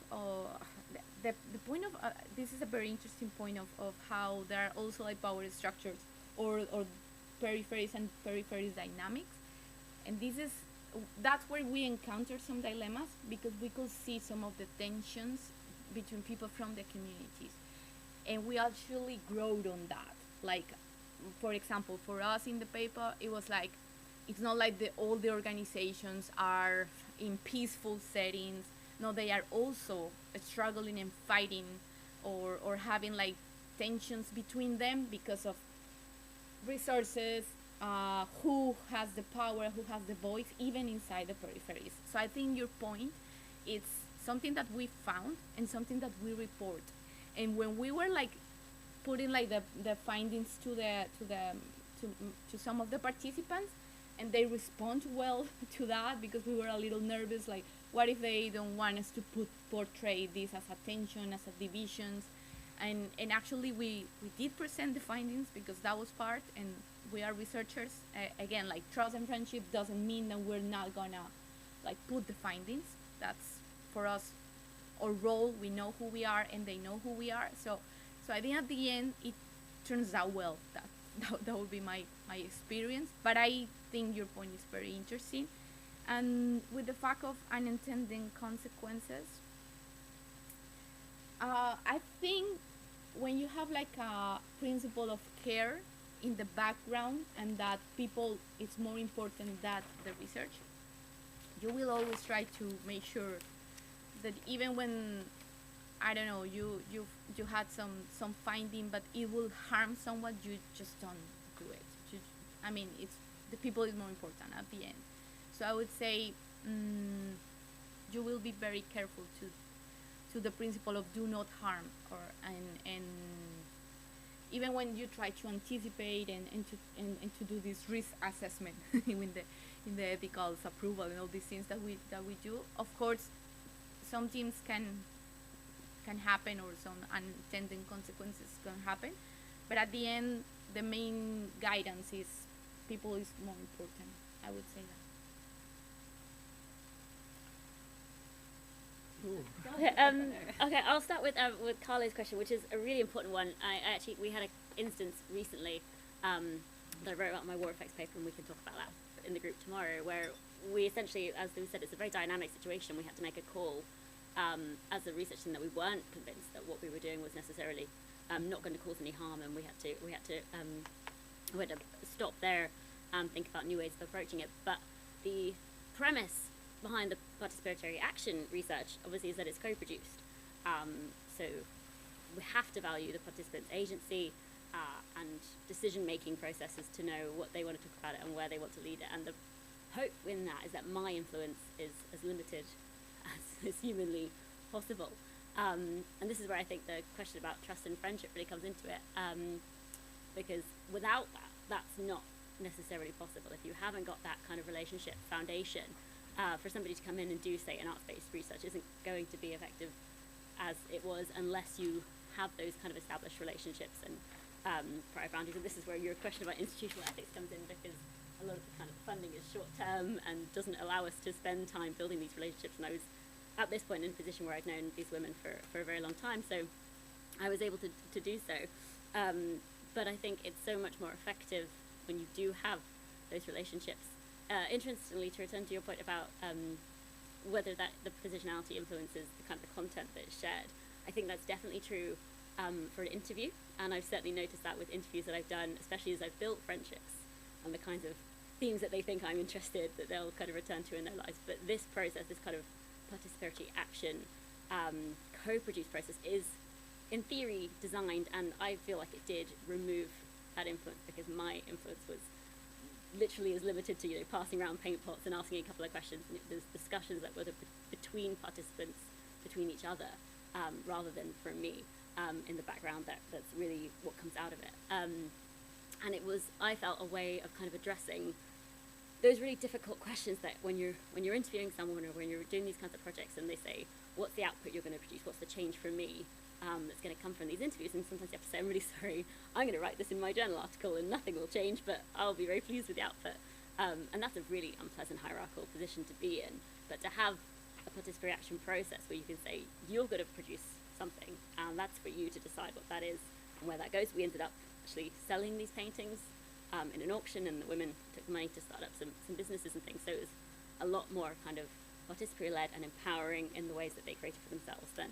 the point of this is a very interesting point of how there are also like power structures or peripheries and peripheries dynamics, and that's where we encounter some dilemmas, because we could see some of the tensions between people from the communities, and we actually growed on that. Like, for example, for us in the paper, it was like, it's not like all the organizations are in peaceful settings. No, they are also struggling and fighting or having like tensions between them because of resources, who has the power, who has the voice, even inside the peripheries. So I think your point, it's something that we found and something that we report. And when we were like putting like the findings to some of the participants, and they respond well to that, because we were a little nervous, like, what if they don't want us to portray this as a tension, as a divisions? And actually we did present the findings, because that was part, and we are researchers. Again, like, trust and friendship doesn't mean that we're not gonna like put the findings. That's for us our role. We know who we are and they know who we are. So I think at the end it turns out well. That would be my experience. But I think your point is very interesting. And with the fact of unintended consequences, I think when you have like a principle of care in the background, and that people, it's more important than the research, you will always try to make sure that even when, I don't know, you had some finding, but it will harm someone, you just don't do it. I mean, it's the people is more important at the end. So I would say you will be very careful to the principle of do not harm, and even when you try to anticipate and to do this risk assessment in the ethical approval and all these things that we do. Of course, some things can happen, or some unintended consequences can happen, but at the end, the main guidance is people is more important. I would say that.
Okay, I'll start with Carlo's question, which is a really important one. We had an instance recently that I wrote about in my WarEffects paper, and we can talk about that in the group tomorrow, where we essentially, as we said, it's a very dynamic situation. We had to make a call as a research team that we weren't convinced that what we were doing was necessarily not going to cause any harm, and we had to stop there and think about new ways of approaching it. But the premise behind the participatory action research obviously is that it's co-produced. So we have to value the participants' agency and decision-making processes to know what they want to talk about it and where they want to lead it. And the hope in that is that my influence is as limited as is humanly possible. And this is where I think the question about trust and friendship really comes into it, because without that, that's not necessarily possible. If you haven't got that kind of relationship foundation, for somebody to come in and do, say, an arts-based research isn't going to be effective as it was unless you have those kind of established relationships and prior boundaries. And this is where your question about institutional ethics comes in, because a lot of the kind of funding is short-term and doesn't allow us to spend time building these relationships. And I was at this point in a position where I'd known these women for a very long time, so I was able to do so. But I think it's so much more effective when you do have those relationships. Interestingly, to return to your point about whether that the positionality influences the kind of the content that is shared, I think that's definitely true for an interview, and I've certainly noticed that with interviews that I've done, especially as I've built friendships and the kinds of themes that they think I'm interested, that they'll kind of return to in their lives. But this process, this kind of participatory action, co-produced process, is in theory designed, and I feel like it did remove that influence, because my influence was literally is limited to, passing around paint pots and asking a couple of questions, and there's discussions that were between participants, between each other, rather than from me in the background. That's really what comes out of it. And it was, I felt, a way of kind of addressing those really difficult questions that when you're interviewing someone, or when you're doing these kinds of projects, and they say, what's the output you're going to produce, what's the change for me that's going to come from these interviews, and sometimes you have to say, I'm really sorry, I'm going to write this in my journal article and nothing will change, but I'll be very pleased with the output. And that's a really unpleasant hierarchical position to be in. But to have a participatory action process where you can say, you're going to produce something, and that's for you to decide what that is and where that goes. We ended up actually selling these paintings in an auction, and the women took the money to start up some businesses and things. So it was a lot more kind of participatory-led and empowering in the ways that they created for themselves than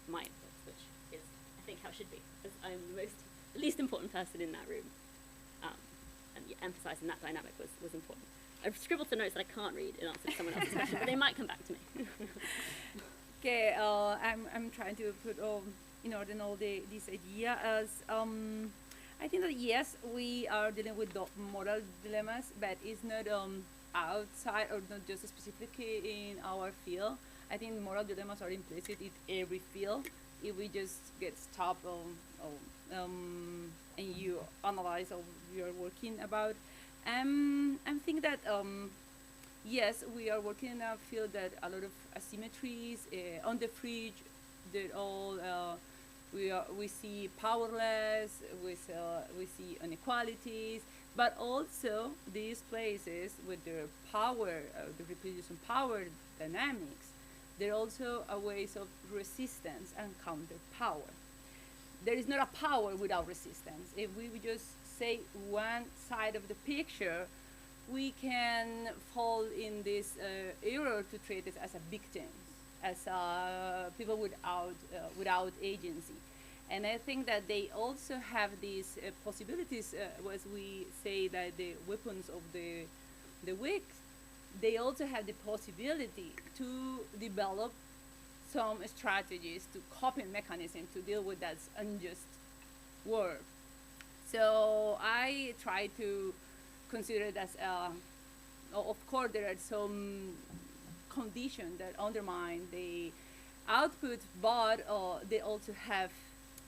my influence, which is, I think, how it should be, because I'm the least important person in that room. And emphasising that dynamic was important. I've scribbled some notes that I can't read in answer to someone else's question, but they might come back to me.
Okay, I'm trying to put in order all these ideas. I think that yes, we are dealing with the moral dilemmas, but it's not outside, or not just specifically in our field. I think moral dilemmas are implicit in every field. If we just get stopped and you analyze what you're working about, I think that yes, we are working in a field that a lot of asymmetries on the fringe. They're all we see powerless, we see inequalities, but also these places with their power, the reproducing power dynamics, they're also a ways of resistance and counter power. There is not a power without resistance. If we would just say one side of the picture, we can fall in this error to treat it as a victim, as people without agency. And I think that they also have these possibilities, as we say that the weapons of the weak, they also have the possibility to develop some strategies, to coping mechanisms to deal with that unjust world. So I try to considered as, of course, there are some conditions that undermine the output, but they also have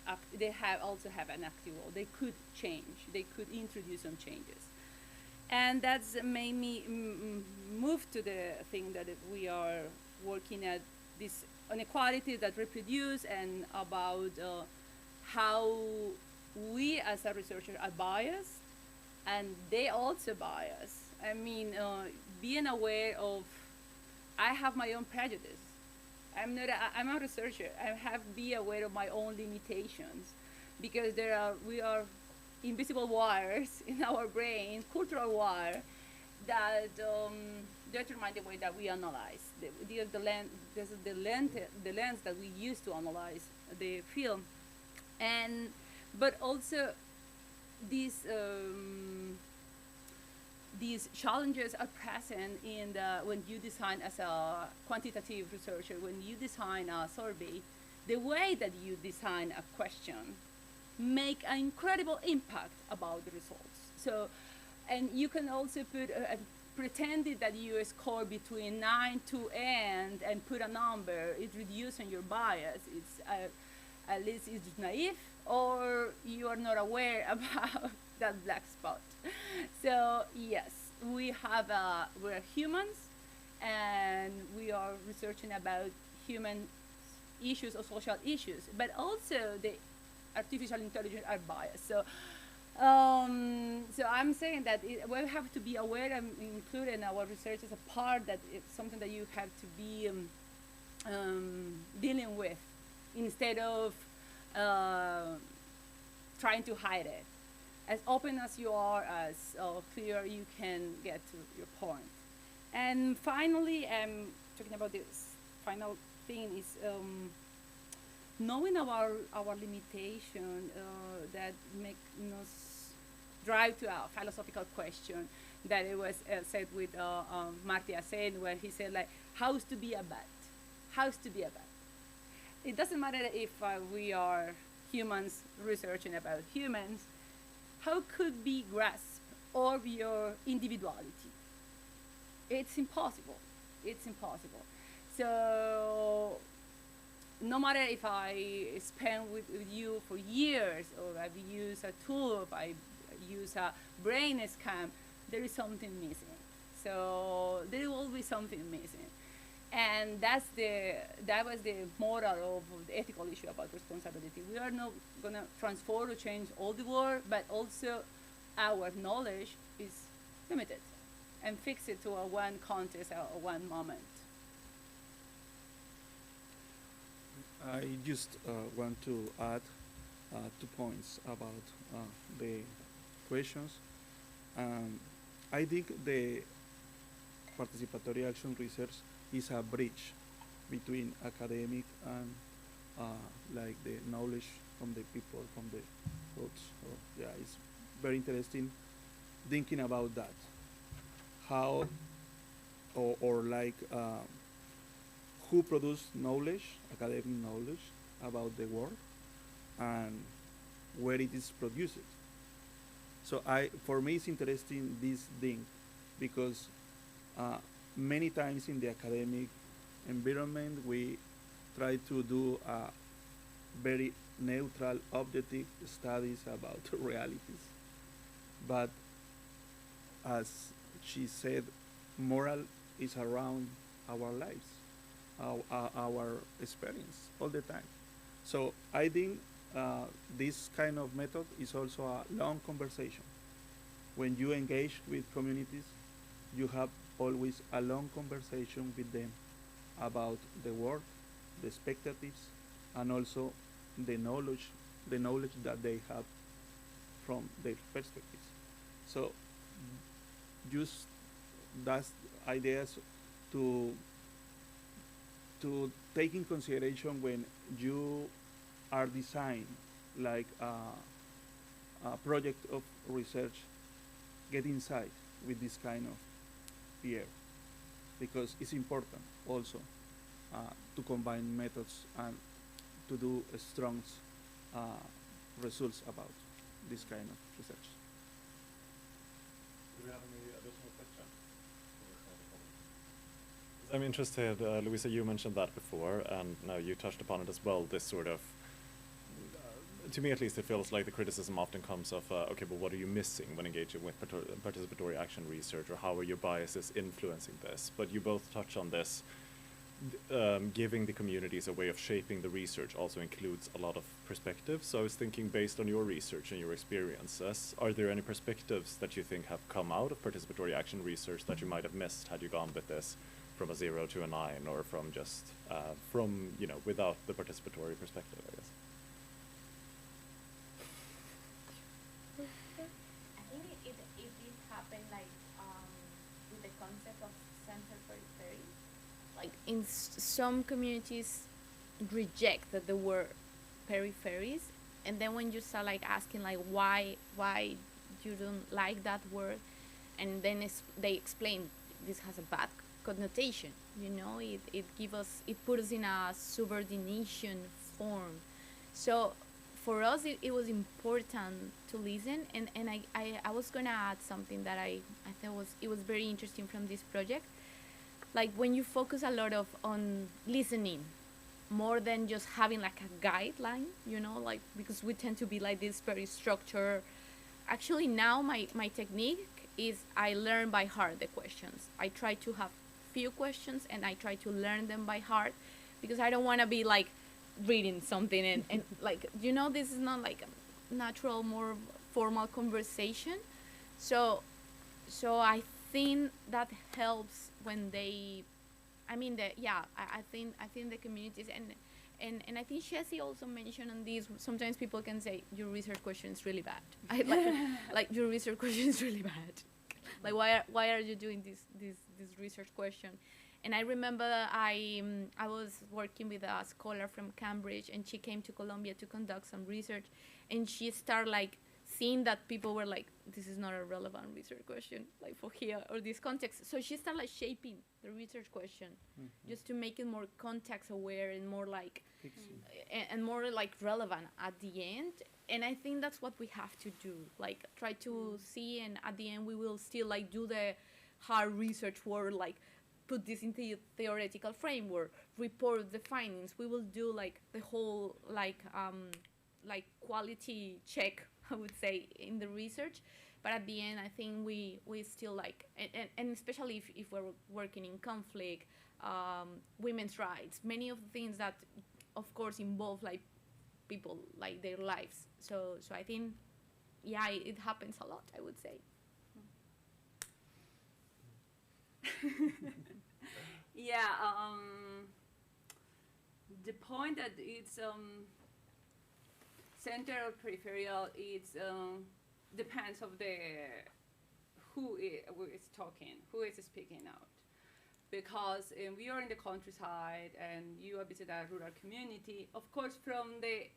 an active role. They could change. They could introduce some changes, and that's made me move to the thing that we are working at, this inequality that reproduce, and about how we as a researcher are biased, and they also bias. I mean, being aware of, I have my own prejudice. I'm a researcher. I have to be aware of my own limitations, because we are invisible wires in our brain, cultural wire, that determine the way that we analyze. The lens that we use to analyze the film, but also these challenges are present in when you design as a quantitative researcher, when you design a survey, the way that you design a question make an incredible impact about the results. So, and you can also put pretended that you score between 9 to end and put a number, it's reducing your bias. It's at least it's naive, or you are not aware about that black spot. So yes, we're humans, and we are researching about human issues or social issues, but also the artificial intelligence are biased. So so I'm saying that we have to be aware and include in our research as a part, that it's something that you have to be dealing with, instead of trying to hide it. As open as you are, as clear you can get to your point. And finally, talking about this final thing is knowing our limitation that make us drive to a philosophical question that it was said with Marty Sen, where he said, like, how's to be a bat? How's to be a bat? It doesn't matter if we are humans researching about humans. How could we grasp all your individuality? It's impossible. It's impossible. So no matter if I spend with you for years, or I've used a tool, if I use a brain scan, there is something missing. So there will be something missing. And that was the moral of the ethical issue about responsibility. We are not going to transform or change all the world, but also our knowledge is limited, and fix it to a one context or one moment.
I just want to add 2 points about the questions. I think the participatory action research is a bridge between academic and like the knowledge from the people, from the folks. So yeah, it's very interesting thinking about that. How or like who produce knowledge, academic knowledge about the world, and where it is produced. So for me, it's interesting this thing, because many times in the academic environment, we try to do very neutral, objective studies about realities. But as she said, moral is around our lives, our experience all the time. So I think this kind of method is also a long conversation. When you engage with communities, you have always a long conversation with them about the work, the expectations, and also the knowledge that they have from their perspectives. So just that's ideas to take in consideration when you are designing like a project of research. Get inside with this kind of peer, because it's important also to combine methods and to do strong results about this kind of research.
Do we have any additional questions? I'm interested, Luisa, you mentioned that before, and now you touched upon it as well, this sort of, to me at least, it feels like the criticism often comes of, okay, but what are you missing when engaging with participatory action research, or how are your biases influencing this? But you both touch on this. Giving the communities a way of shaping the research also includes a lot of perspectives. So I was thinking, based on your research and your experiences, are there any perspectives that you think have come out of participatory action research that you might have missed had you gone with this from a 0 to a 9, or from just, without the participatory perspective, I guess?
I think it did happen with the concept of center periphery. Like in some communities reject that there were peripheries, and then when you start asking why you don't like that word, and then they explain this has a bad connotation, it put us in a subordination form. So for us it was important to listen, and I was gonna add something that I thought was very interesting from this project. Like when you focus a lot on listening more than just having a guideline, because we tend to be this very structured. Actually now my technique is I learn by heart the questions. I try to have few questions and I try to learn them by heart, because I don't want to be reading something and this is not a natural, more formal conversation. So I think that helps when they, I think the communities and I think Chessie also mentioned on this. Sometimes people can say your research question is really bad. Your research question is really bad. Why are you doing this research question? And I remember I was working with a scholar from Cambridge, and she came to Colombia to conduct some research, and she started seeing that people were this is not a relevant research question for here or this context. So she started shaping the research question just to make it more context aware and more and more relevant at the end. And I think that's what we have to do, try to see, and at the end we will still do the hard research work, put this into a theoretical framework, report the findings. We will do the whole quality check, I would say, in the research. But at the end, I think we still and especially if we're working in conflict, women's rights, many of the things that of course involve people, their lives. So I think, it happens a lot, I would say.
The point that it's center or peripheral, it's depends of who is talking, who is speaking out. Because we are in the countryside and you visit a rural community, of course from the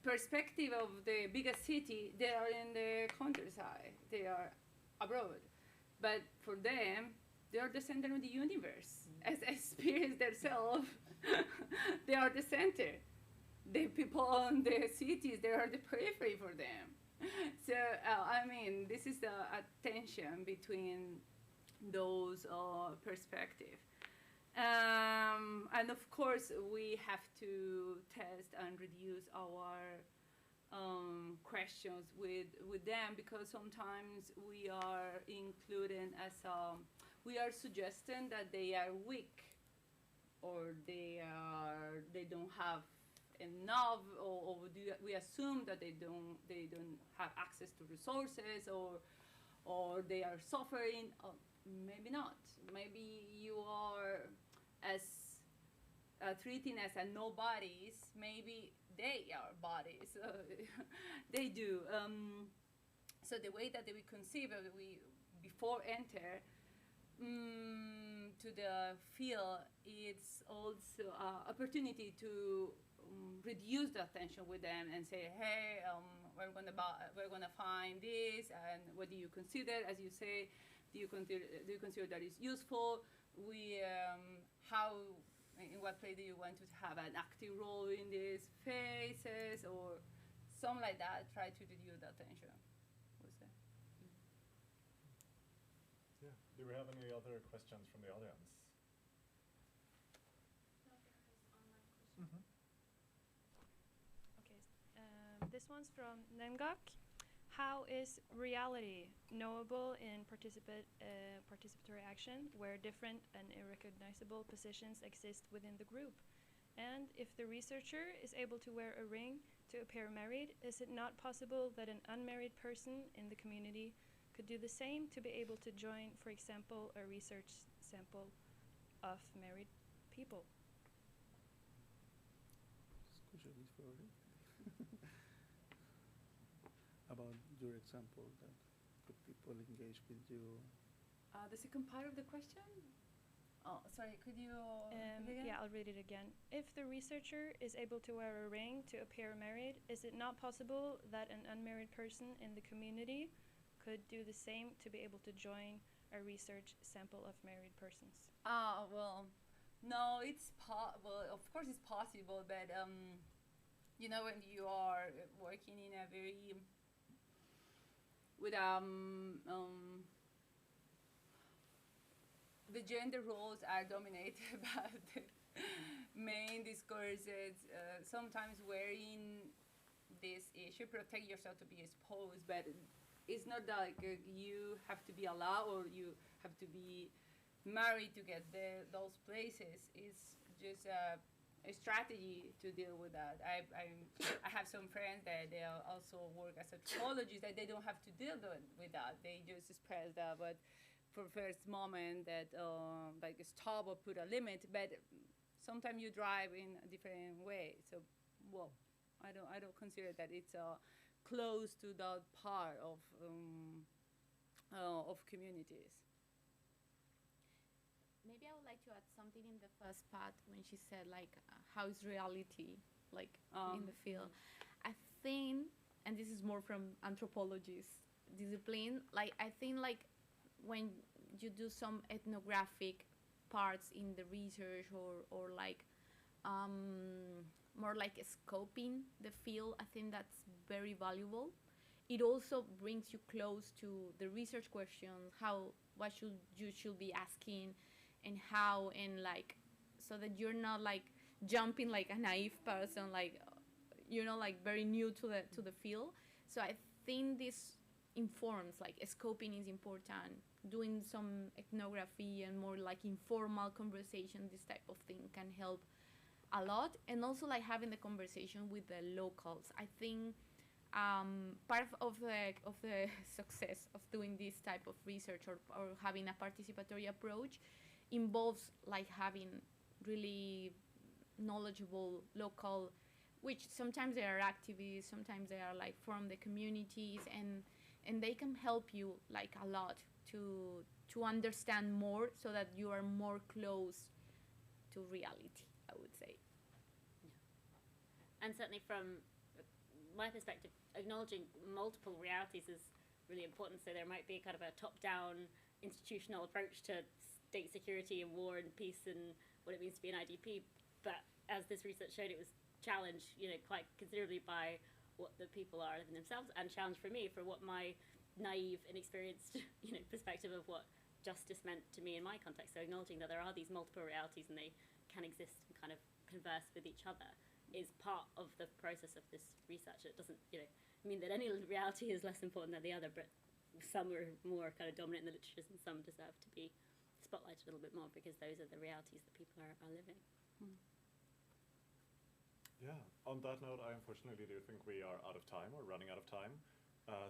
perspective of the biggest city, they are in the countryside, they are abroad. But for them, they are the center of the universe. As they experience themselves, they are the center. The people in the cities, they are the periphery for them. So, this is the tension between those perspectives. And of course, we have to test and reduce our questions with them, because sometimes we are including we are suggesting that they are weak, or they don't have enough, or we assume that they don't have access to resources, or they are suffering. Maybe not. Maybe you are as treating as a nobodies. Maybe they are bodies. They do. So the way that we conceive of we before enter to the field, it's also opportunity to reduce the tension with them and say, hey, we're gonna find this, and what do you consider? As you say, do you consider that is useful? In what place do you want to have an active role in these phases, or something like that? Try to reduce that tension.
Yeah. Do we have any other questions from the audience? Mm-hmm.
Okay, this one's from Nengak. How is reality knowable in participatory action where different and irrecognizable positions exist within the group? And if the researcher is able to wear a ring to appear married, is it not possible that an unmarried person in the community could do the same to be able to join, for example, a research sample of married people?
About your example, that could people engage with you?
The second part of the question? Oh, sorry, could you read it again?
Yeah, I'll read it again. If the researcher is able to wear a ring to appear married, is it not possible that an unmarried person in the community could do the same to be able to join a research sample of married persons?
Well, no, well, of course it's possible, but you know, when you are working in a very with the gender roles are dominated by the main discourses. Sometimes wearing this issue protect yourself to be exposed, but it's not like you have to be allowed or you have to be married to get those places. It's just a strategy to deal with that. I have some friends that they also work as anthropologists that they don't have to deal with that. They just express that, but for first moment that like stop or put a limit. But sometimes you drive in a different way. So, well, I don't consider that it's close to that part of communities.
Maybe I would like to add something in the first part when she said like how is reality like in the field. I think, and this is more from anthropologist discipline, like I think like when you do some ethnographic parts in the research or like more like scoping the field, I think that's very valuable. It also brings you close to the research questions, what should be asking, and how, and like so that you're not like jumping like a naive person, like you know, like very new to the field. So I think this informs, like scoping is important, doing some ethnography and more like informal conversation, this type of thing can help a lot. And also like having the conversation with the locals. I think part of the success of doing this type of research or having a participatory approach involves like having really knowledgeable local, which sometimes they are activists, sometimes they are like from the communities, and they can help you like a lot to understand more, so that you are more close to reality, I would say.
Yeah. And certainly from my perspective, acknowledging multiple realities is really important. So there might be kind of a top-down institutional approach to state security and war and peace and what it means to be an IDP. But as this research showed, it was challenged, you know, quite considerably by what the people are living themselves, and challenged for me for what my naive, inexperienced, you know, perspective of what justice meant to me in my context. So acknowledging that there are these multiple realities and they can exist and kind of converse with each other is part of the process of this research. It doesn't, you know, mean that any reality is less important than the other, but some are more kind of dominant in the literatures and some deserve to be spotlighted a little bit more because those are the realities that people are living.
Yeah, on that note, I unfortunately do think we are out of time, or running out of time.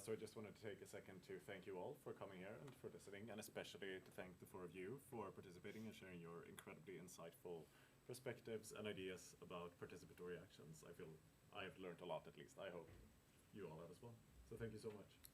So I just wanted to take a second to thank you all for coming here and for listening, and especially to thank the four of you for participating and sharing your incredibly insightful perspectives and ideas about participatory actions. I feel I have learned a lot, at least. I hope you all have as well. So thank you so much.